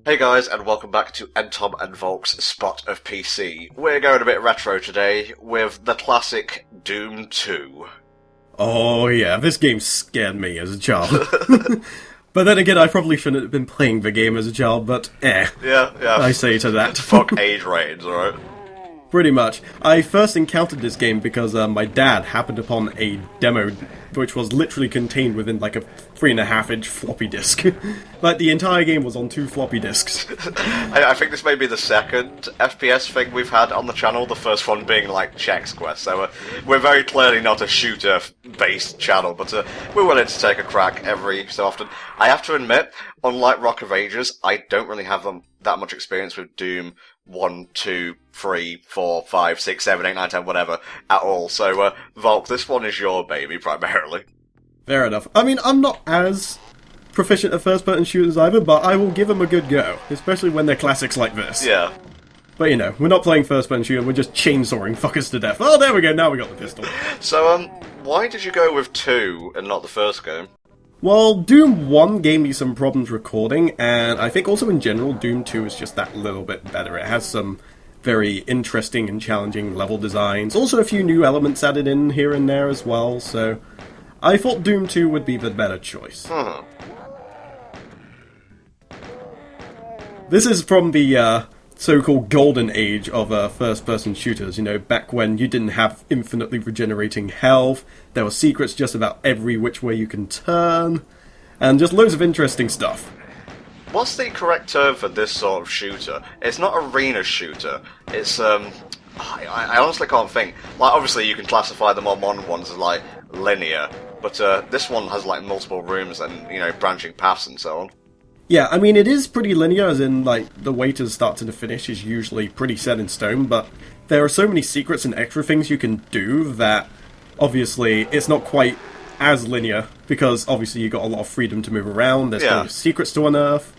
Hey guys, and welcome back to NTom and Volk's Spot of PC. We're going a bit retro today with the classic Doom 2. Oh yeah, this game scared me as a child. But then again, I probably shouldn't have been playing the game as a child, but Yeah. I say to that. Fuck age ratings, alright? Pretty much. I first encountered this game because my dad happened upon a demo which was literally contained within like a 3.5-inch floppy disk. Like the entire game was on 2 floppy disks. I think this may be the second FPS thing we've had on the channel, the first one being like Chex Quest, so we're very clearly not a shooter-based channel, but we're willing to take a crack every so often. I have to admit, unlike Rock of Ages, I don't really have that much experience with Doom 1, 2, 3, 4, 5, 6, 7, 8, 9, 10, whatever, at all. So, Volk, this one is your baby, primarily. Fair enough. I mean, I'm not as proficient at first-person shooters either, but I will give them a good go, especially when they're classics like this. Yeah. But you know, we're not playing first-person shooter, we're just chainsawing fuckers to death. Oh, there we go, now we got the pistol. So, why did you go with 2 and not the first game? Well, Doom 1 gave me some problems recording, and I think also in general, Doom 2 is just that little bit better. It has some very interesting and challenging level designs, also a few new elements added in here and there as well, so I thought Doom 2 would be the better choice. This is from the so-called golden age of first-person shooters, you know, back when you didn't have infinitely regenerating health, there were secrets just about every which way you can turn, and just loads of interesting stuff. What's the correct term for this sort of shooter? It's not arena shooter, it's, I honestly can't think. Like, obviously you can classify the more modern ones as, like, linear, but this one has, like, multiple rooms and, you know, branching paths and so on. Yeah, I mean, it is pretty linear, as in, like, the way to start to the finish is usually pretty set in stone, but there are so many secrets and extra things you can do that, obviously, it's not quite as linear, because, obviously, you got a lot of freedom to move around, there's no secrets to unearth.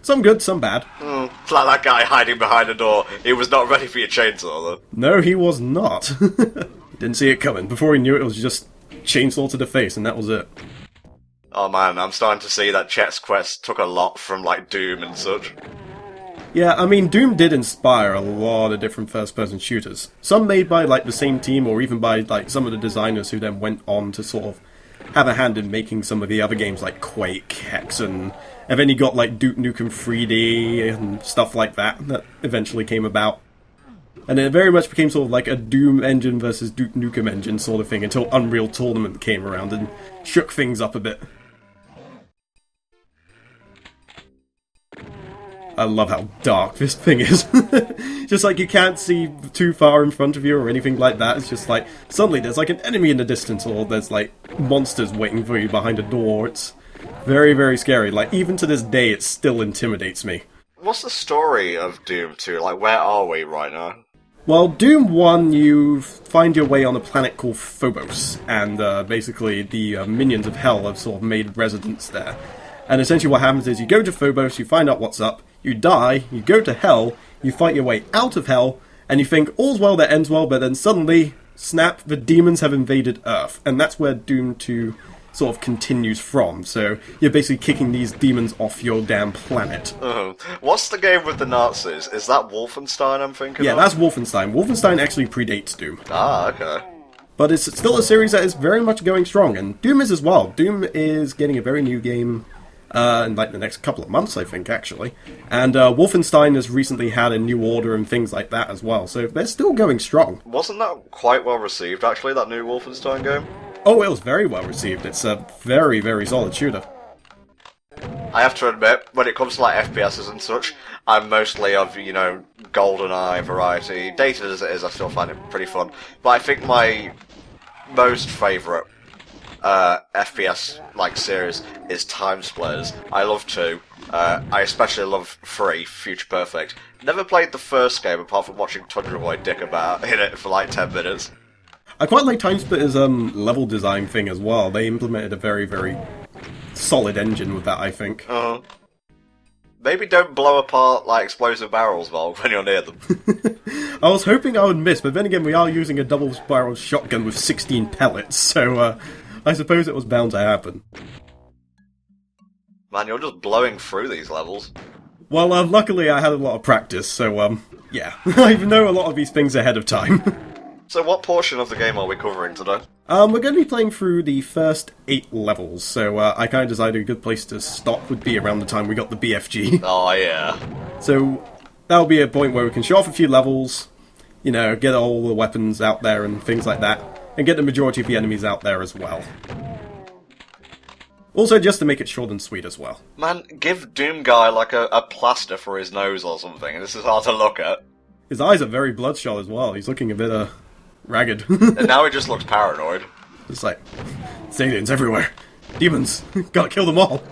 Some good, some bad. It's like that guy hiding behind a door. He was not ready for your chainsaw, though. No, he was not. Didn't see it coming. Before he knew it, it was just chainsaw to the face, and that was it. Oh man, I'm starting to see that Chex Quest took a lot from, like, Doom and such. Yeah, I mean, Doom did inspire a lot of different first-person shooters. Some made by, like, the same team, or even by, like, some of the designers who then went on to sort of have a hand in making some of the other games, like Quake, Hexen, and then you got, like, Duke Nukem 3D and stuff like that eventually came about. And it very much became sort of like a Doom engine versus Duke Nukem engine sort of thing until Unreal Tournament came around and shook things up a bit. I love how dark this thing is. Just like you can't see too far in front of you or anything like that. It's just like, suddenly there's like an enemy in the distance or there's like monsters waiting for you behind a door. It's very, very scary. Like, even to this day, it still intimidates me. What's the story of Doom 2? Like, where are we right now? Well, Doom 1, you find your way on a planet called Phobos, and basically the minions of Hell have sort of made residence there. And essentially what happens is you go to Phobos, you find out what's up, you die, you go to Hell, you fight your way out of Hell, and you think all's well that ends well, but then suddenly, snap, the demons have invaded Earth. And that's where Doom 2 sort of continues from. So you're basically kicking these demons off your damn planet. What's the game with the Nazis? Is that Wolfenstein I'm thinking of? Yeah, that's Wolfenstein. Wolfenstein actually predates Doom. Ah, okay. But it's still a series that is very much going strong, and Doom is as well. Doom is getting a very new game in like the next couple of months, I think, actually. And Wolfenstein has recently had a new order and things like that as well, so they're still going strong. Wasn't that quite well received, actually, that new Wolfenstein game? Oh, it was very well received. It's a very, very solid shooter. I have to admit, when it comes to like FPSs and such, I'm mostly of, you know, GoldenEye variety. Dated as it is, I still find it pretty fun. But I think my most favourite FPS like series is Time Splitters. I love 2. I especially love 3, Future Perfect. Never played the first game apart from watching Tundra Boy dick about in it for like 10 minutes. I quite like Time Splitter's level design thing as well. They implemented a very, very solid engine with that, I think. Maybe don't blow apart like explosive barrels, Volk, when you're near them. I was hoping I would miss, but then again, we are using a double-barrel shotgun with 16 pellets, so I suppose it was bound to happen. Man, you're just blowing through these levels. Well, luckily I had a lot of practice, so, yeah. I know a lot of these things ahead of time. So what portion of the game are we covering today? We're going to be playing through the first 8 levels, so I kind of decided a good place to stop would be around the time we got the BFG. Oh, yeah. So that'll be a point where we can show off a few levels, you know, get all the weapons out there and things like that, and get the majority of the enemies out there as well. Also, just to make it short and sweet as well. Man, give Doom Guy like a plaster for his nose or something. This is hard to look at. His eyes are very bloodshot as well. He's looking a bit, ragged. And now he just looks paranoid. It's like, aliens everywhere. Demons. Gotta kill them all.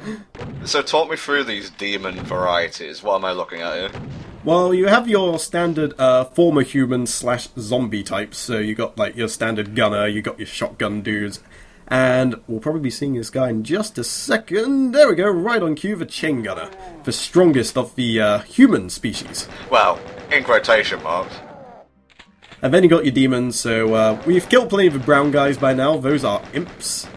So talk me through these demon varieties. What am I looking at here? Well, you have your standard former human / zombie types. So you got like your standard gunner, you got your shotgun dudes, and we'll probably be seeing this guy in just a second. There we go, right on cue, the chain gunner, the strongest of the human species. Well, in quotation marks. And then you got your demons. So we've killed plenty of the brown guys by now. Those are imps.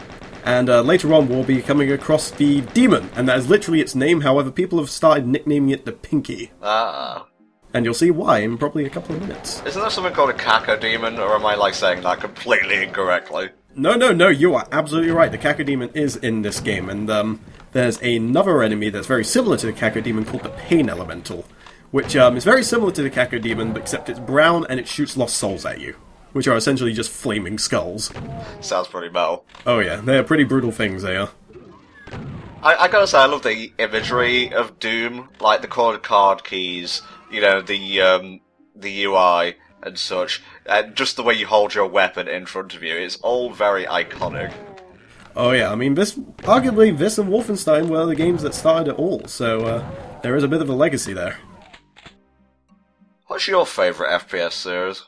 And later on we'll be coming across the demon, and that is literally its name. However, people have started nicknaming it the Pinky. Ah. And you'll see why in probably a couple of minutes. Isn't there something called a Cacodemon, or am I like saying that completely incorrectly? No, you are absolutely right. The Cacodemon is in this game, and there's another enemy that's very similar to the Cacodemon called the Pain Elemental, which is very similar to the Cacodemon, except it's brown and it shoots lost souls at you, which are essentially just flaming skulls. Sounds pretty metal. Oh yeah, they're pretty brutal things, they are. I gotta say, I love the imagery of Doom, like the card keys, you know, the UI and such, and just the way you hold your weapon in front of you. It's all very iconic. Oh yeah, I mean, arguably this and Wolfenstein were the games that started it all, so there is a bit of a legacy there. What's your favourite FPS series?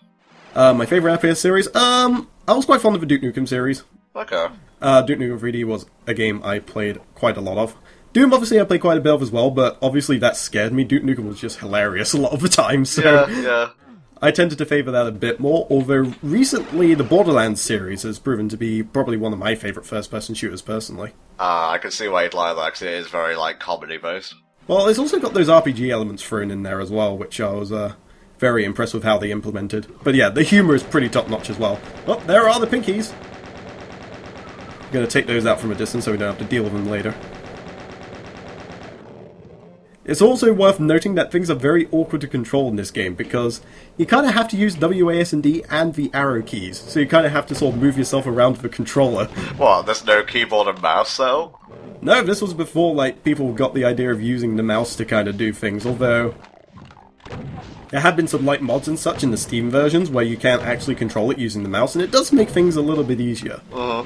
My favourite FPS series? I was quite fond of the Duke Nukem series. Okay. Duke Nukem 3D was a game I played quite a lot of. Doom, obviously, I played quite a bit of as well, but obviously that scared me. Duke Nukem was just hilarious a lot of the time, so Yeah. I tended to favour that a bit more, although recently the Borderlands series has proven to be probably one of my favourite first-person shooters, personally. I can see why you'd like that, because it is very, like, comedy-based. Well, it's also got those RPG elements thrown in there as well, which I was very impressed with how they implemented. But yeah, the humour is pretty top-notch as well. Oh, there are the Pinkies! I'm going to take those out from a distance so we don't have to deal with them later. It's also worth noting that things are very awkward to control in this game, because you kind of have to use WASD and the arrow keys, so you kind of have to sort of move yourself around with the controller. What, there's no keyboard and mouse, though? No, this was before, like, people got the idea of using the mouse to kind of do things, although there have been some light mods and such in the Steam versions where you can't actually control it using the mouse, and it does make things a little bit easier. Uh-huh.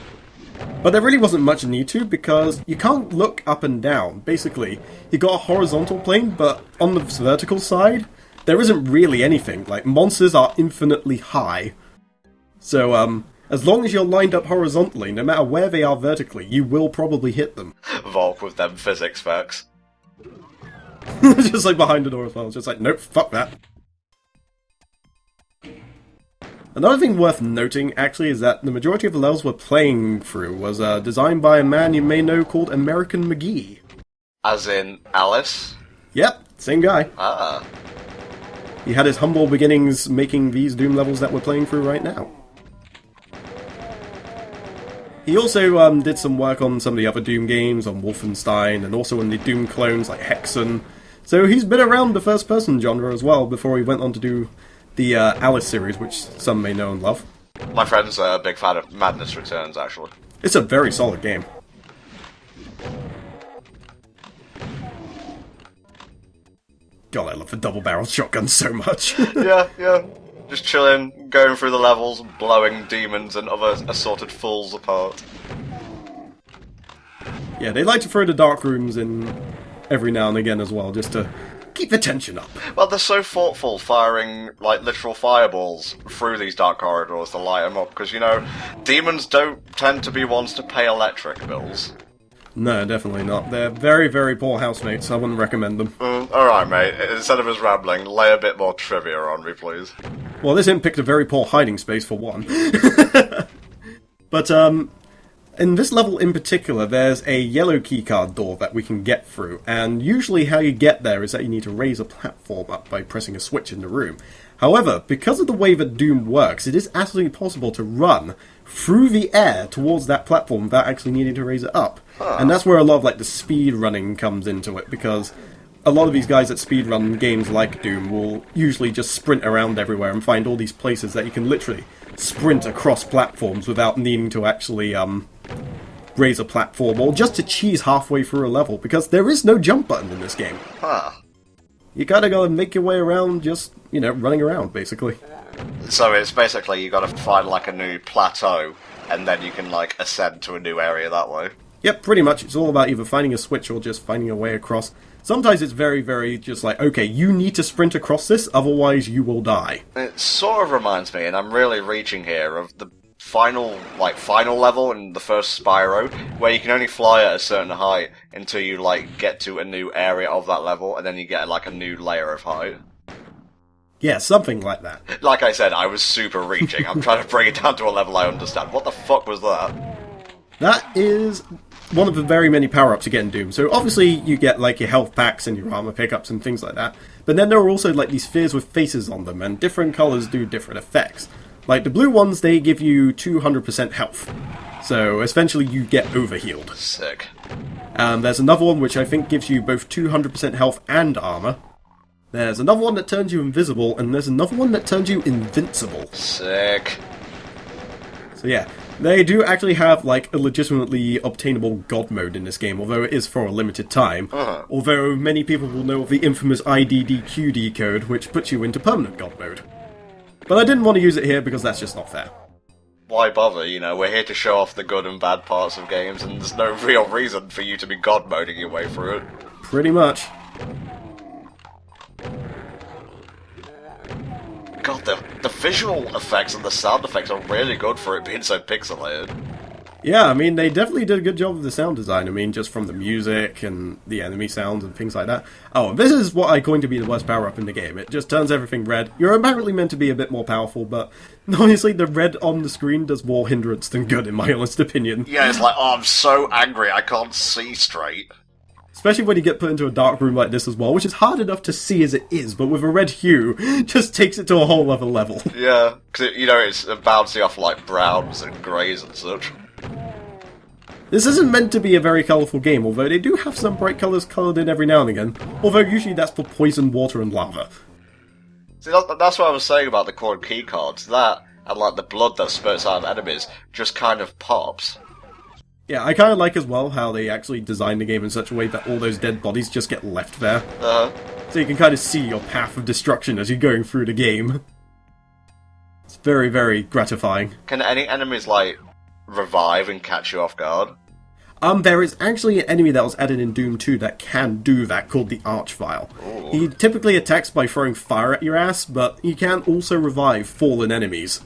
But there really wasn't much need to, because you can't look up and down. Basically, you got a horizontal plane, but on the vertical side, there isn't really anything. Like, monsters are infinitely high. So, as long as you're lined up horizontally, no matter where they are vertically, you will probably hit them. Volk with them physics facts. Just like behind the door as well. It's just like, nope, fuck that. Another thing worth noting, actually, is that the majority of the levels we're playing through was designed by a man you may know called American McGee. As in Alice? Yep, same guy. Ah. He had his humble beginnings making these Doom levels that we're playing through right now. He also did some work on some of the other Doom games, on Wolfenstein, and also on the Doom clones like Hexen. So he's been around the first-person genre as well before he went on to do the Alice series, which some may know and love. My friend's a big fan of Madness Returns, actually. It's a very solid game. God, I love the double-barreled shotgun so much. Yeah. Just chilling, going through the levels, blowing demons and other assorted fools apart. Yeah, they like to throw the dark rooms in every now and again as well, just to keep the tension up. Well, they're so thoughtful, firing, like, literal fireballs through these dark corridors to light them up, because, you know, demons don't tend to be ones to pay electric bills. No, definitely not. They're very, very poor housemates. I wouldn't recommend them. Alright, mate. Instead of us rambling, lay a bit more trivia on me, please. Well, this imp picked a very poor hiding space, for one. But, In this level in particular, there's a yellow keycard door that we can get through, and usually how you get there is that you need to raise a platform up by pressing a switch in the room. However, because of the way that Doom works, it is absolutely possible to run through the air towards that platform without actually needing to raise it up. And that's where a lot of like the speed running comes into it, because a lot of these guys that speedrun games like Doom will usually just sprint around everywhere and find all these places that you can literally sprint across platforms without needing to actually raise a platform, or just to cheese halfway through a level, because there is no jump button in this game. You kinda gotta make your way around just, running around, basically. So it's basically you gotta find like a new plateau, and then you can like ascend to a new area that way. Yep, pretty much. It's all about either finding a switch or just finding a way across. Sometimes it's very, very just like, okay, you need to sprint across this, otherwise you will die. It sort of reminds me, and I'm really reaching here, of the final level in the first Spyro, where you can only fly at a certain height until you get to a new area of that level, and then you get a new layer of height. Yeah, something like that. Like I said, I was super reaching. I'm trying to bring it down to a level I understand. What the fuck was that? That is one of the very many power-ups you get in Doom. So obviously you get your health packs and your armor pickups and things like that. But then there are also these spheres with faces on them, and different colors do different effects. Like the blue ones, they give you 200% health. So essentially you get overhealed. Sick. There's another one which I think gives you both 200% health and armor. There's another one that turns you invisible, and there's another one that turns you invincible. Sick. So yeah, they do actually have a legitimately obtainable God mode in this game, although it is for a limited time. Although many people will know of the infamous IDDQD code, which puts you into permanent God mode. But I didn't want to use it here because that's just not fair. Why bother, we're here to show off the good and bad parts of games, and there's no real reason for you to be God moding your way through it. Pretty much. God, the visual effects and the sound effects are really good for it being so pixelated. Yeah, I mean, they definitely did a good job of the sound design. I mean, just from the music and the enemy sounds and things like that. Oh, this is what I'm going to be the worst power-up in the game. It just turns everything red. You're apparently meant to be a bit more powerful, but honestly, the red on the screen does more hindrance than good, in my honest opinion. Yeah, it's like, oh, I'm so angry, I can't see straight. Especially when you get put into a dark room like this as well, which is hard enough to see as it is, but with a red hue, just takes it to a whole other level. Yeah, because, it's bouncing off, browns and greys and such. This isn't meant to be a very colourful game, although they do have some bright colours coloured in every now and again, although usually that's for poison, water, and lava. See, that's what I was saying about the quad keycards. That, and the blood that spurts out of enemies, just kind of pops. Yeah, I kind of like as well how they actually designed the game in such a way that all those dead bodies just get left there. So you can kind of see your path of destruction as you're going through the game. It's very, very gratifying. Can any enemies, revive and catch you off guard? There is actually an enemy that was added in Doom 2 that can do that, called the Archvile. He typically attacks by throwing fire at your ass, but he can also revive fallen enemies.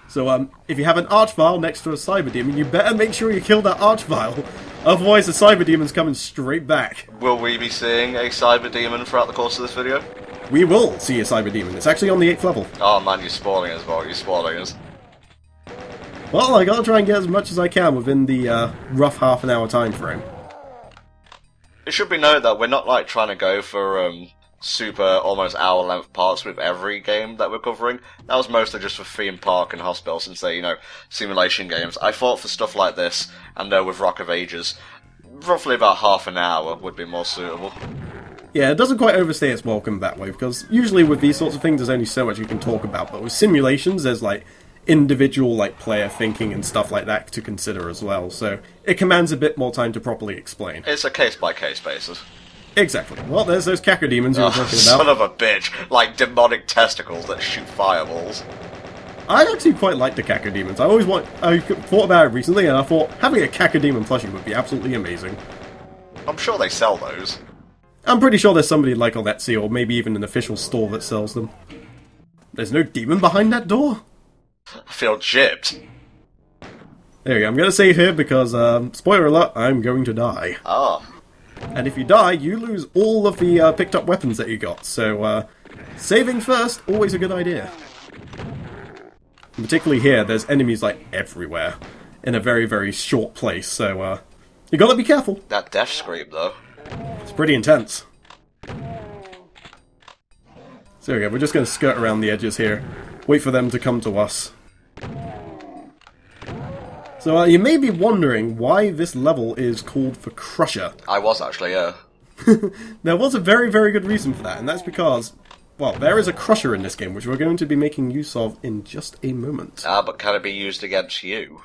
So, if you have an Archvile next to a Cyber Demon, you better make sure you kill that Archvile. Otherwise, the Cyber Demon's coming straight back. Will we be seeing a Cyber Demon throughout the course of this video? We will see a Cyber Demon. It's actually on the 8th level. Oh man, you're spoiling us, Volk. You're spoiling us. Well, I gotta try and get as much as I can within the rough half an hour time frame. It should be noted that we're not, trying to go for, super, almost hour-length parts with every game that we're covering. That was mostly just for Theme Park and Hospital, since they're, simulation games. I thought for stuff like this, and with Rock of Ages, roughly about half an hour would be more suitable. Yeah, it doesn't quite overstay its welcome that way, because usually with these sorts of things there's only so much you can talk about, but with simulations there's, individual, player thinking and stuff like that to consider as well, so it commands a bit more time to properly explain. It's a case-by-case basis. Exactly. Well, there's those cacker demons you were talking about. Son of a bitch. Demonic testicles that shoot fireballs. I actually quite like the cacker demons. I thought about it recently, and I thought having a cacker demon plushie would be absolutely amazing. I'm sure they sell those. I'm pretty sure there's somebody on Etsy, or maybe even an official store that sells them. There's no demon behind that door? I feel gypped. There we go. I'm going to save here because, spoiler alert, I'm going to die. Oh. And if you die, you lose all of the picked up weapons that you got, so saving first, always a good idea. And particularly here, there's enemies everywhere. in a very, very short place, so you gotta be careful. That death scream, though. It's pretty intense. So there we go, we're just gonna skirt around the edges here, wait for them to come to us. So you may be wondering why this level is called the Crusher. I was actually, yeah. There was a very, very good reason for that, and that's because, well, there is a Crusher in this game, which we're going to be making use of in just a moment. But can it be used against you?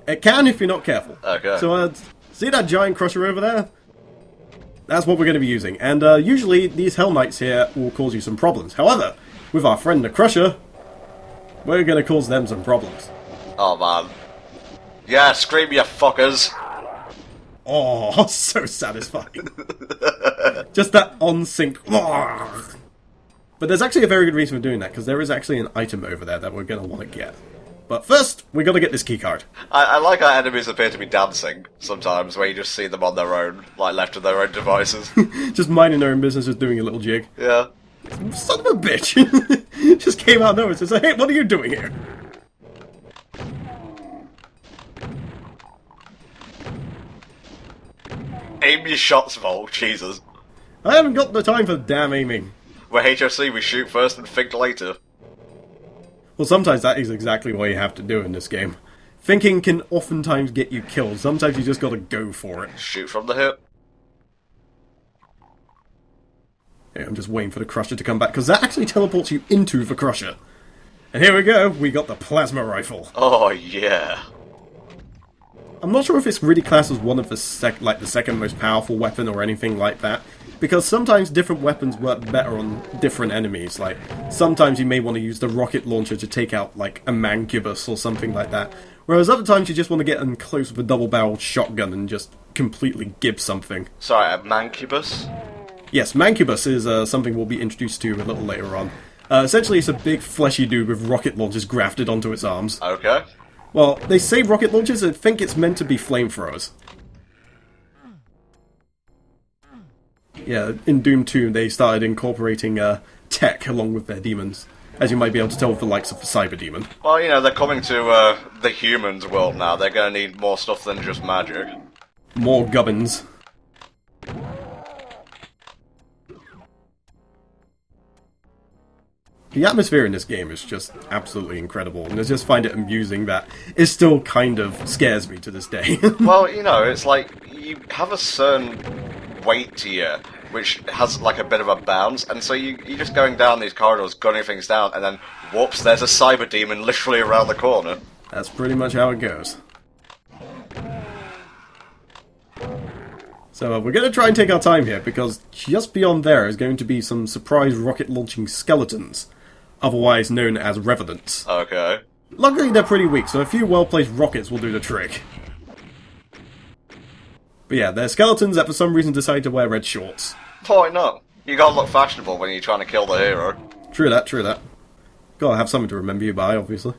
It can if you're not careful. Okay. So, see that giant Crusher over there? That's what we're going to be using, and usually these Hell Knights here will cause you some problems. However, with our friend the Crusher, we're going to cause them some problems. Oh, man. Yeah, scream, you fuckers. Oh, so satisfying. Just that on-sync. But there's actually a very good reason for doing that, because there is actually an item over there that we're going to want to get. But first, we got to get this keycard. I like how enemies appear to be dancing sometimes, where you just see them on their own, like left to their own devices. Just minding their own business, just doing a little jig. Yeah. Son of a bitch! Just came out of nowhere and said, hey, what are you doing here? Aim your shots, Volk, Jesus. I haven't got the time for damn aiming. We're HOC, we shoot first and think later. Well, sometimes that is exactly what you have to do in this game. Thinking can oftentimes get you killed. Sometimes you just gotta go for it. Shoot from the hip. Yeah, I'm just waiting for the Crusher to come back, because that actually teleports you into the Crusher. And here we go, we got the plasma rifle. Oh, yeah. I'm not sure if it's really classed as one of the second most powerful weapon or anything like that, because sometimes different weapons work better on different enemies. Like, sometimes you may want to use the rocket launcher to take out, like, a Mancubus or something like that, whereas other times you just want to get in close with a double-barreled shotgun and just completely gib something. Sorry, a Mancubus? Yes, Mancubus is something we'll be introduced to a little later on. Essentially, it's a big fleshy dude with rocket launchers grafted onto its arms. Okay. Well, they say rocket launchers, I think it's meant to be flamethrowers. Yeah, in Doom 2 they started incorporating tech along with their demons, as you might be able to tell with the likes of the Cyber Demon. Well, you know, they're coming to the humans world now. They're going to need more stuff than just magic. More gubbins. The atmosphere in this game is just absolutely incredible, and I just find it amusing that it still kind of scares me to this day. Well, you know, it's like, you have a certain weight to you, which has like a bit of a bounce, and so you're just going down these corridors, gunning things down, and then, whoops, there's a cyber demon literally around the corner. That's pretty much how it goes. So we're going to try and take our time here, because just beyond there is going to be some surprise rocket-launching skeletons, otherwise known as revenants. Okay. Luckily they're pretty weak, so a few well-placed rockets will do the trick. But yeah, they're skeletons that for some reason decide to wear red shorts. Why not? You gotta look fashionable when you're trying to kill the hero. True that, true that. Gotta have something to remember you by, obviously.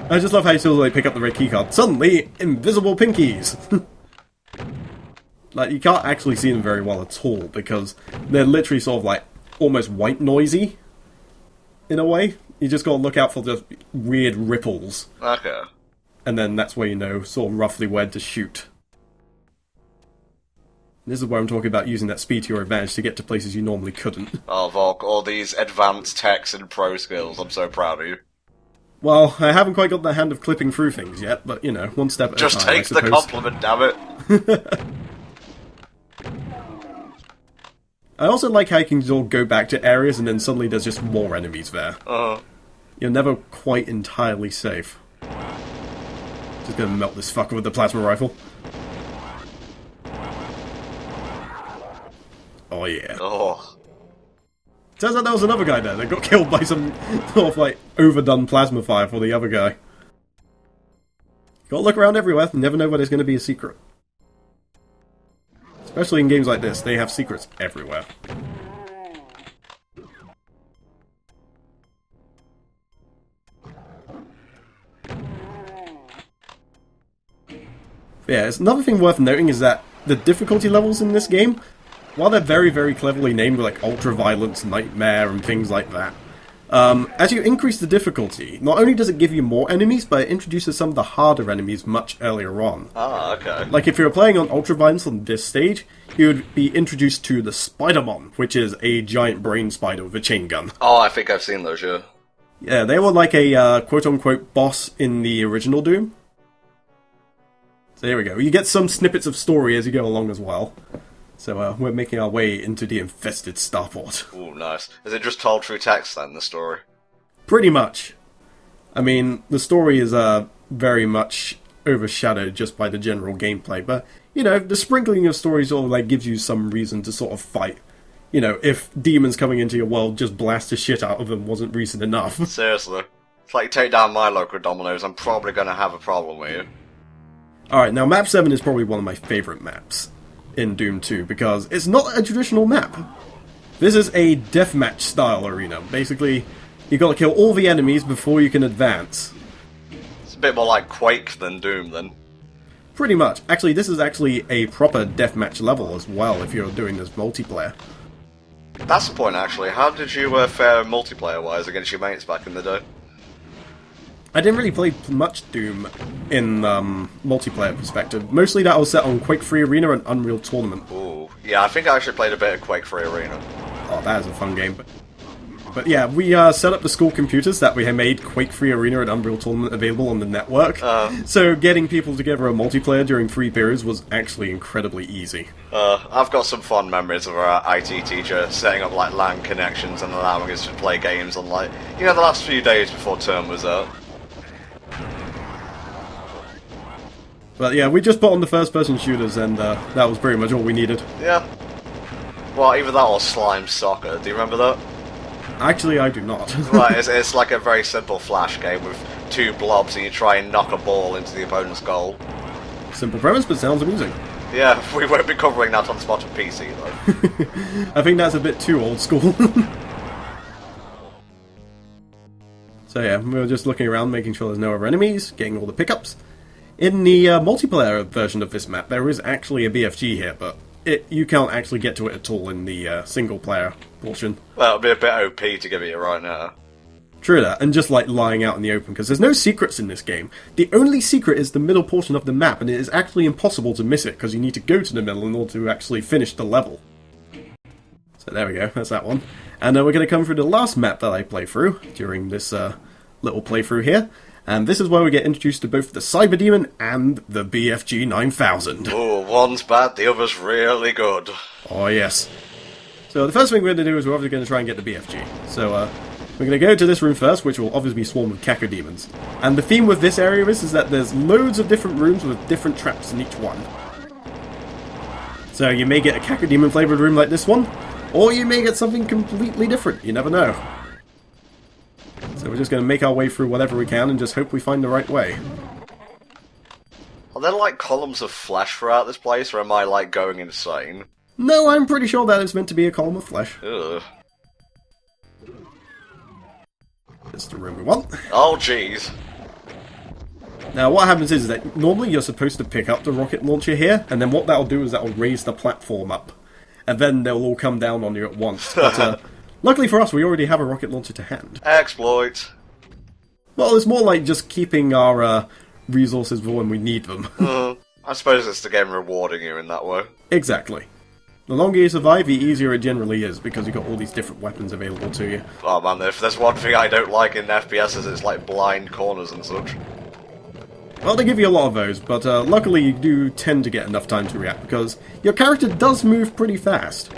I just love how you sort of like pick up the red keycard. Suddenly, invisible pinkies! Like, you can't actually see them very well at all, because they're literally sort of like, almost white noisy, in a way. You just gotta look out for the weird ripples. Okay. And then that's where you know sort of roughly where to shoot. This is where I'm talking about using that speed to your advantage to get to places you normally couldn't. Oh, Volk, all these advanced techs and pro skills, I'm so proud of you. Well, I haven't quite got the hand of clipping through things yet, but, you know, one step at a time, Just take the compliment, damn it. I also like how you can sort of go back to areas and then suddenly there's just more enemies there. You're never quite entirely safe. Just gonna melt this fucker with the plasma rifle. Oh yeah. Oh. Turns out there was another guy there that got killed by some sort of like overdone plasma fire for the other guy. Gotta look around everywhere, never know where there's gonna be a secret. Especially in games like this, they have secrets everywhere. Yeah, it's another thing worth noting is that the difficulty levels in this game, while they're very, very cleverly named, like Ultra Violence, Nightmare, and things like that, As you increase the difficulty, not only does it give you more enemies, but it introduces some of the harder enemies much earlier on. Ah, okay. Like if you were playing on Ultra Violence on this stage, you would be introduced to the Spider-Mon, which is a giant brain spider with a chain gun. Oh, I think I've seen those, yeah. Yeah, they were like a quote-unquote boss in the original Doom. So here we go. You get some snippets of story as you go along as well. So we're making our way into the infested starport. Ooh, nice. Is it just told through text then, the story? Pretty much. I mean, the story is very much overshadowed just by the general gameplay, but, you know, the sprinkling of stories sort of like gives you some reason to sort of fight. You know, if demons coming into your world just blast the shit out of them wasn't reason enough. Seriously. It's like, take down my local dominoes, I'm probably going to have a problem with you. Alright, now map 7 is probably one of my favourite maps in Doom 2, because it's not a traditional map. This is a deathmatch style arena. Basically, you gotta kill all the enemies before you can advance. It's a bit more like Quake than Doom, then. Pretty much. Actually, this is actually a proper deathmatch level as well, if you're doing this multiplayer. That's the point, actually. How did you fare multiplayer-wise against your mates back in the day? I didn't really play much Doom in multiplayer perspective. Mostly that was set on Quake 3 Arena and Unreal Tournament. Ooh, yeah, I think I actually played a bit of Quake 3 Arena. Oh, that is a fun game. But yeah, we set up the school computers that we had made Quake 3 Arena and Unreal Tournament available on the network. So getting people together a multiplayer during 3 periods was actually incredibly easy. I've got some fond memories of our IT teacher setting up like LAN connections and allowing us to play games on like, you know, the last few days before term was out. But yeah, we just put on the first-person shooters, and that was pretty much all we needed. Yeah. Well, either that or Slime Soccer. Do you remember that? Actually, I do not. Right, it's like a very simple flash game with 2 blobs, and you try and knock a ball into the opponent's goal. Simple premise, but sounds amusing. Yeah, we won't be covering that on Spot and PC, though. I think that's a bit too old school. So yeah, we were just looking around, making sure there's no other enemies, getting all the pickups. In the multiplayer version of this map, there is actually a BFG here, but you can't actually get to it at all in the single-player portion. Well, it'll be a bit OP to give it you right now. True that, and just like lying out in the open, because there's no secrets in this game. The only secret is the middle portion of the map, and it is actually impossible to miss it, because you need to go to the middle in order to actually finish the level. So there we go, that's that one. And we're going to come through the last map that I play through during this little playthrough here. And this is where we get introduced to both the Cyber Demon and the BFG 9000. Oh, one's bad, the other's really good. Oh, yes. So the first thing we're going to do is we're obviously going to try and get the BFG. So we're going to go to this room first, which will obviously be swarmed with Caco Demons. And the theme with this area is that there's loads of different rooms with different traps in each one. So you may get a Caco Demon flavoured room like this one, or you may get something completely different. You never know. So we're just going to make our way through whatever we can and just hope we find the right way. Are there like columns of flesh throughout this place, or am I like going insane? No, I'm pretty sure that is meant to be a column of flesh. Ugh. That's the room we want. Oh jeez. Now what happens is that normally you're supposed to pick up the rocket launcher here, and then what that'll do is that'll raise the platform up. And then they'll all come down on you at once. But luckily for us, we already have a rocket launcher to hand. Exploit. Well, it's more like just keeping our resources for when we need them. I suppose it's the game rewarding you in that way. Exactly. The longer you survive, the easier it generally is, because you've got all these different weapons available to you. Oh man, if there's one thing I don't like in FPSs, it's like blind corners and such. Well, they give you a lot of those, but luckily you do tend to get enough time to react, because your character does move pretty fast.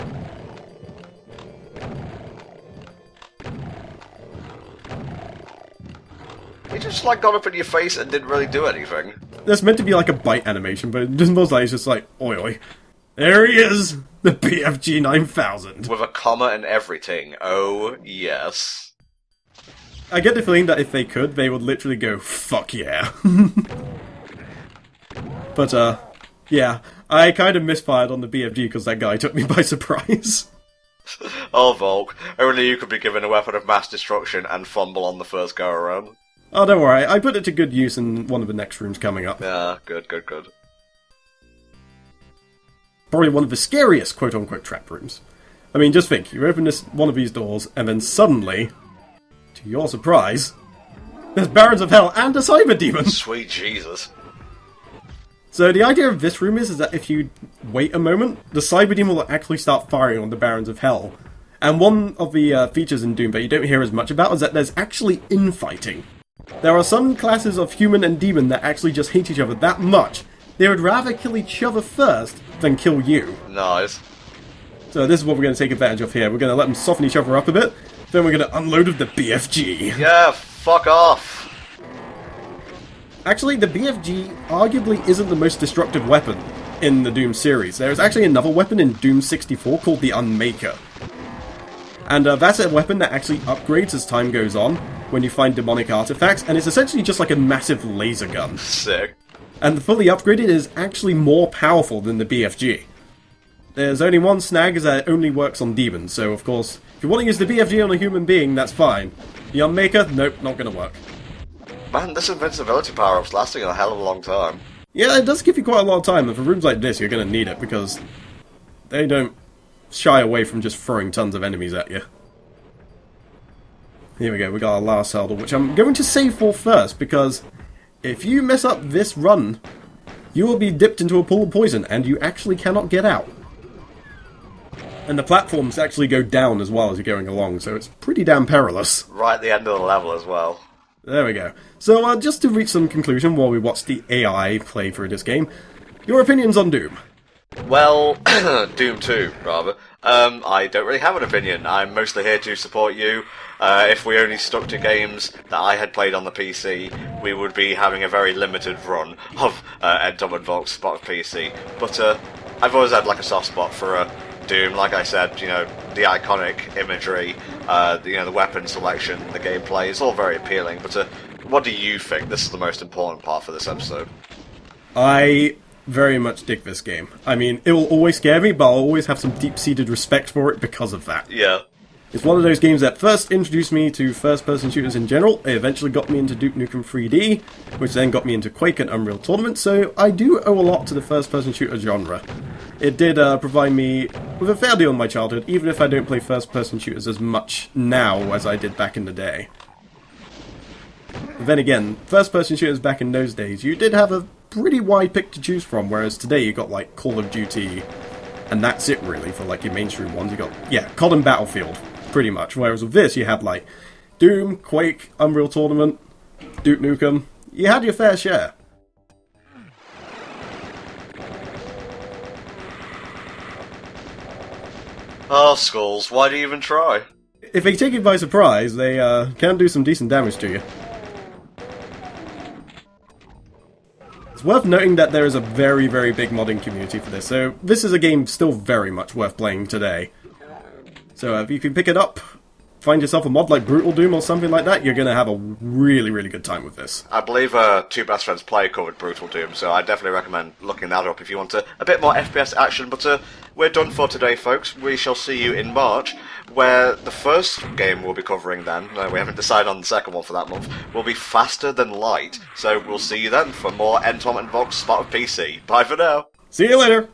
He just like got up in your face and didn't really do anything. There's meant to be like a bite animation, but it doesn't most like it's just like, oi oi. There he is! The BFG 9000! With a comma and everything. Oh, yes. I get the feeling that if they could, they would literally go, fuck yeah. But, yeah. I kind of misfired on the BFG because that guy took me by surprise. Oh, Volk. Only you could be given a weapon of mass destruction and fumble on the first go-around. Oh, don't worry. I put it to good use in one of the next rooms coming up. Yeah, good, good, good. Probably one of the scariest quote-unquote trap rooms. I mean, just think. You open one of these doors, and then suddenly to your surprise, there's Barons of Hell and a Cyber Demon! Sweet Jesus. So the idea of this room is that if you wait a moment, the Cyber Demon will actually start firing on the Barons of Hell. And one of the features in Doom that you don't hear as much about is that there's actually infighting. There are some classes of human and demon that actually just hate each other that much, they would rather kill each other first than kill you. Nice. So this is what we're going to take advantage of here. We're going to let them soften each other up a bit, then we're going to unload with the BFG. Yeah, fuck off. Actually, the BFG arguably isn't the most destructive weapon in the Doom series. There is actually another weapon in Doom 64 called the Unmaker. And that's a weapon that actually upgrades as time goes on when you find demonic artifacts, and it's essentially just like a massive laser gun. Sick. And the fully upgraded is actually more powerful than the BFG. There's only one snag, is that it only works on demons, so of course, if you want to use the BFG on a human being, that's fine. The Unmaker, nope, not gonna work. Man, this invincibility power-up's lasting a hell of a long time. Yeah, it does give you quite a lot of time, and for rooms like this, you're gonna need it, because they don't shy away from just throwing tons of enemies at you. Here we go, we got our last hurdle, which I'm going to save for first, because if you mess up this run, you will be dipped into a pool of poison, and you actually cannot get out. And the platforms actually go down as well as you're going along, so it's pretty damn perilous. Right at the end of the level as well. There we go. So, just to reach some conclusion while we watch the AI play through this game, your opinions on Doom? Well, Doom 2, rather. I don't really have an opinion. I'm mostly here to support you. If we only stuck to games that I had played on the PC, we would be having a very limited run of NTom and Volk's spot of PC. But I've always had like a soft spot for Doom. Like I said, you know, the iconic imagery, the weapon selection, the gameplay, it's all very appealing. But what do you think? This is the most important part for this episode. I very much dig this game. I mean, it will always scare me, but I'll always have some deep-seated respect for it because of that. Yeah. It's one of those games that first introduced me to first-person shooters in general. It eventually got me into Duke Nukem 3D, which then got me into Quake and Unreal Tournament, so I do owe a lot to the first-person shooter genre. It did provide me with a fair deal in my childhood, even if I don't play first-person shooters as much now as I did back in the day. But then again, first-person shooters back in those days, you did have a pretty wide pick to choose from, whereas today you got like Call of Duty, and that's it really for like your mainstream ones. You got, yeah, COD and Battlefield, pretty much. Whereas with this, you had like Doom, Quake, Unreal Tournament, Duke Nukem. You had your fair share. Oh, Skulls, why do you even try? If they take you by surprise, they can do some decent damage to you. It's worth noting that there is a very, very big modding community for this, so this is a game still very much worth playing today. So if you can pick it up, find yourself a mod like Brutal Doom or something like that, you're going to have a really, really good time with this. I believe Two Best Friends Play covered Brutal Doom, so I definitely recommend looking that up if you want a bit more FPS action. But we're done for today, folks. We shall see you in March, where the first game we'll be covering then, we haven't decided on the second one for that month, will be Faster Than Light. So we'll see you then for more NTom and Volk's Spot of PC. Bye for now. See you later!